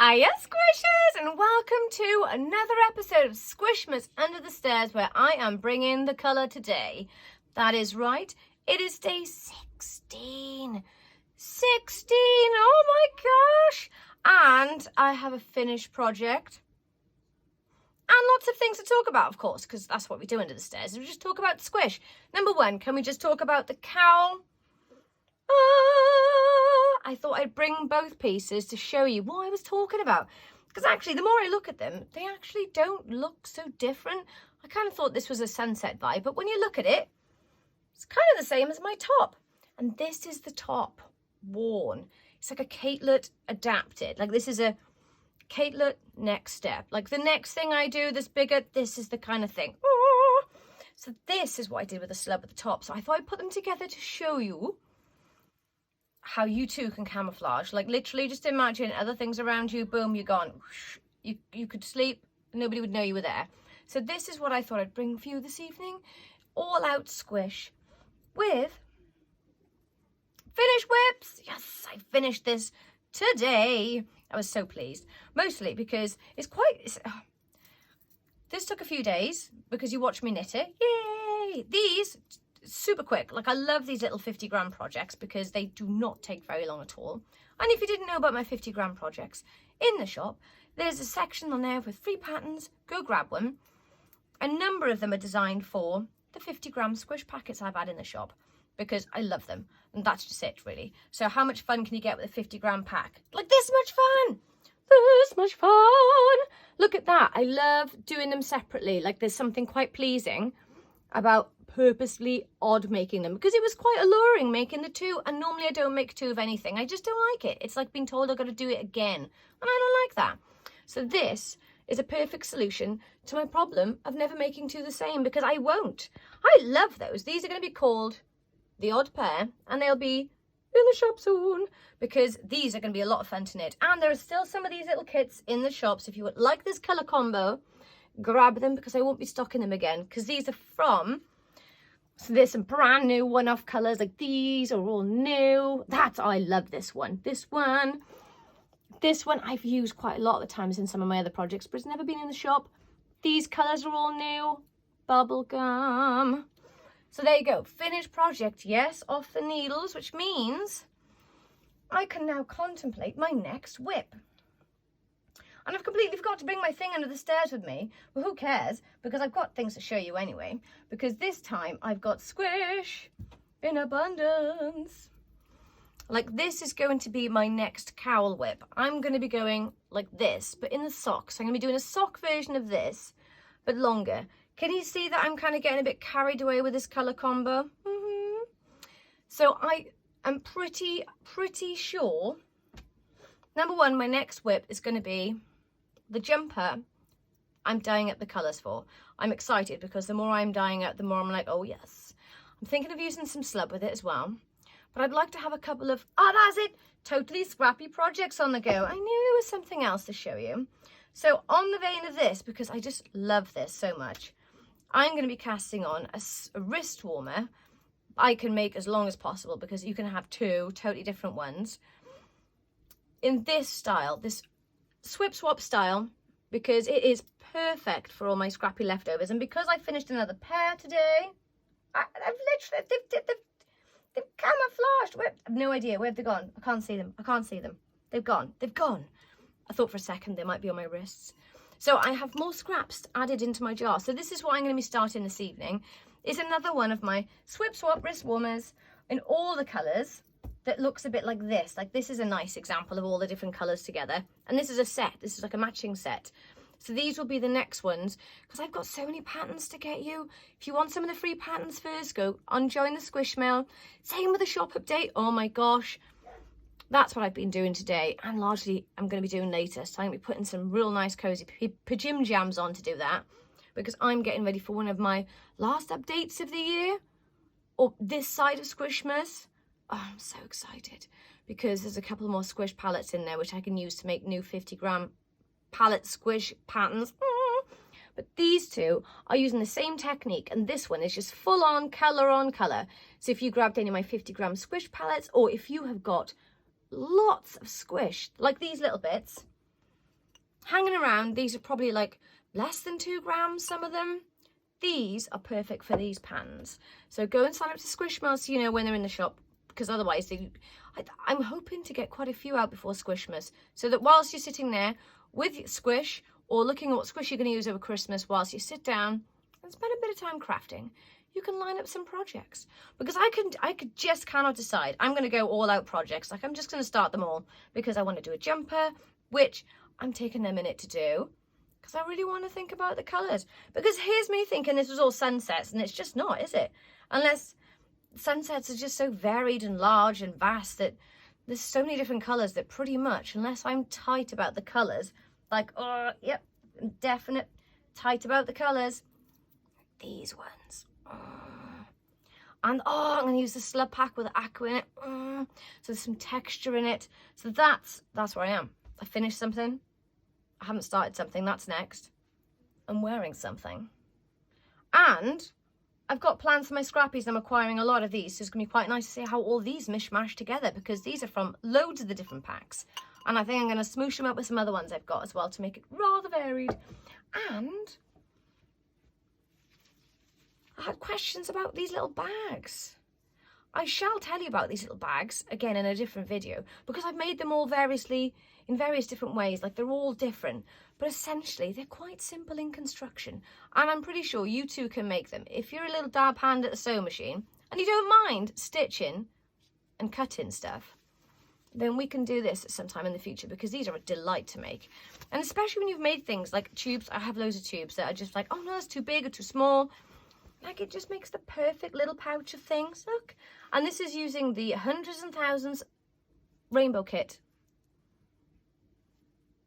Hiya Squishers, and welcome to another episode of Squishmas Under the Stairs, where I am bringing the colour today. That is right, it is day 16. 16, oh my gosh! And I have a finished project. And lots of things to talk about, of course, because that's what we do under the stairs. We just talk about Squish. Number one, can we just talk about the cowl? I thought I'd bring both pieces to show you what I was talking about. Because actually, the more I look at them, they actually don't look so different. I kind of thought this was a sunset vibe, but when you look at it, it's kind of the same as my top. And this is the top worn. It's like a Caitlet adapted. Like this is a Caitlet next step. Like the next thing I do that's bigger, this is the kind of thing. So this is what I did with the slub at the top. So I thought I'd put them together to show you how you too can camouflage. Like literally just imagine other things around you, boom, you're gone. You could sleep, nobody would know you were there. So this is what I thought I'd bring for you this evening. All out squish with finish whips. Yes, I finished this today. I was so pleased. Mostly because this took a few days because you watched me knit it. Yay! These super quick. Like I love these little 50-gram projects because they do not take very long at all. And if you didn't know about my 50-gram projects in the shop, there's a section on there with free patterns. Go grab one. A number of them are designed for the 50-gram squish packets I've had in the shop because I love them. And that's just it, really. So how much fun can you get with a 50-gram pack? Like this much fun! This much fun! Look at that. I love doing them separately. Like there's something quite pleasing about purposely odd making them because it was quite alluring making the two, and normally I don't make two of anything. I just don't like it. It's like being told I've got to do it again, and I don't like that. So this is a perfect solution to my problem of never making two the same, because I won't. I love those. These are going to be called the odd pair, and they'll be in the shop soon because these are going to be a lot of fun to knit. And there are still some of these little kits in the shops. If you would like this colour combo, grab them because I won't be stocking them again, because these are from, so there's some brand new one-off colours. Like these are all new. I love this one. This one I've used quite a lot of the times in some of my other projects, but it's never been in the shop. These colours are all new. Bubblegum. So there you go, finished project, yes, off the needles, which means I can now contemplate my next whip. And I've completely forgot to bring my thing under the stairs with me. Well, who cares? Because I've got things to show you anyway. Because this time I've got squish in abundance. Like this is going to be my next cowl whip. I'm going to be going like this, but in the socks. I'm going to be doing a sock version of this, but longer. Can you see that I'm kind of getting a bit carried away with this colour combo? So I am pretty sure, number one, my next whip is going to be the jumper I'm dyeing up the colours for. I'm excited because the more I'm dyeing up, the more I'm like, oh yes. I'm thinking of using some slub with it as well. But I'd like to have a couple of, that's it, totally scrappy projects on the go. I knew there was something else to show you. So on the vein of this, because I just love this so much, I'm going to be casting on a wrist warmer. I can make as long as possible because you can have two totally different ones. In this style, this swip swap style, because it is perfect for all my scrappy leftovers. And because I finished another pair today, I've literally, they've camouflaged. I've no idea, where have they gone? I can't see them. They've gone. I thought for a second they might be on my wrists. So I have more scraps added into my jar. So this is what I'm going to be starting this evening. It's another one of my swip swap wrist warmers in all the colours that looks a bit like this. Like this is a nice example of all the different colours together. And this is a set. This is like a matching set. So these will be the next ones because I've got so many patterns to get you. If you want some of the free patterns first, go on join the Squish Mill. Same with the shop update. Oh my gosh. That's what I've been doing today, and largely I'm going to be doing later. So I'm going to be putting some real nice cozy pajam jams on to do that, because I'm getting ready for one of my last updates of the year, or this side of Squishmas. Oh, I'm so excited because there's a couple more squish palettes in there which I can use to make new 50-gram palette squish patterns. But these two are using the same technique, and this one is just full on colour. So if you grabbed any of my 50-gram squish palettes, or if you have got lots of squish, like these little bits, hanging around. These are probably like less than 2 grams, some of them. These are perfect for these pans. So go and sign up to Squishmas so you know when they're in the shop, because otherwise I'm hoping to get quite a few out before Squishmas, so that whilst you're sitting there with Squish or looking at what Squish you're going to use over Christmas, whilst you sit down and spend a bit of time crafting, you can line up some projects. Because I just cannot decide. I'm going to go all out projects. Like, I'm just going to start them all because I want to do a jumper, which I'm taking a minute to do because I really want to think about the colours. Because here's me thinking this was all sunsets, and it's just not, is it? Unless sunsets are just so varied and large and vast that there's so many different colours that pretty much, unless I'm tight about the colours, like, oh, yep, definite tight about the colours, these ones. And I'm going to use the slub pack with aqua in it. So there's some texture in it. So that's where I am. I finished something. I haven't started something. That's next. I'm wearing something. And I've got plans for my scrappies. I'm acquiring a lot of these. So it's going to be quite nice to see how all these mishmash together, because these are from loads of the different packs. And I think I'm going to smoosh them up with some other ones I've got as well to make it rather varied. And I had questions about these little bags. I shall tell you about these little bags again in a different video, because I've made them all in various different ways. Like, they're all different, but essentially they're quite simple in construction, and I'm pretty sure you too can make them. If you're a little dab hand at the sewing machine and you don't mind stitching and cutting stuff, then we can do this at some time in the future, because these are a delight to make. And especially when you've made things like tubes. I have loads of tubes that are just like, oh no, that's too big or too small. Like, it just makes the perfect little pouch of things. Look. And this is using the Hundreds and Thousands rainbow kit.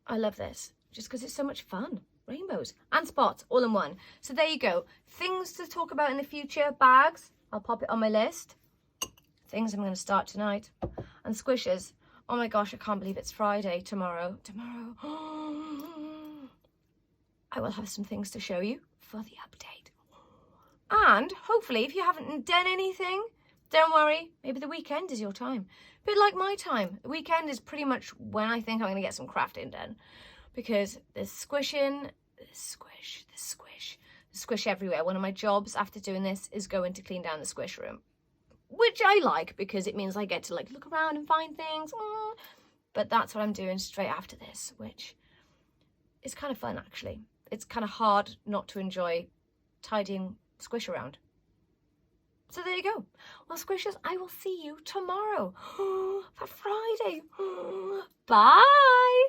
I love this just because it's so much fun. Rainbows and spots all in one. So there you go. Things to talk about in the future. Bags. I'll pop it on my list. Things I'm going to start tonight. And squishes. Oh my gosh, I can't believe it's Friday tomorrow. I will have some things to show you for the update. And hopefully, if you haven't done anything, don't worry, maybe the weekend is your time. A bit like my time. The weekend is pretty much when I think I'm going to get some crafting done. Because there's squishing, there's squish, there's squish. There's squish everywhere. One of my jobs after doing this is going to clean down the squish room. Which I like, because it means I get to like look around and find things. But that's what I'm doing straight after this, which is kind of fun, actually. It's kind of hard not to enjoy tidying squish around. So there you go. Well, squishers, I will see you tomorrow for Friday. Bye.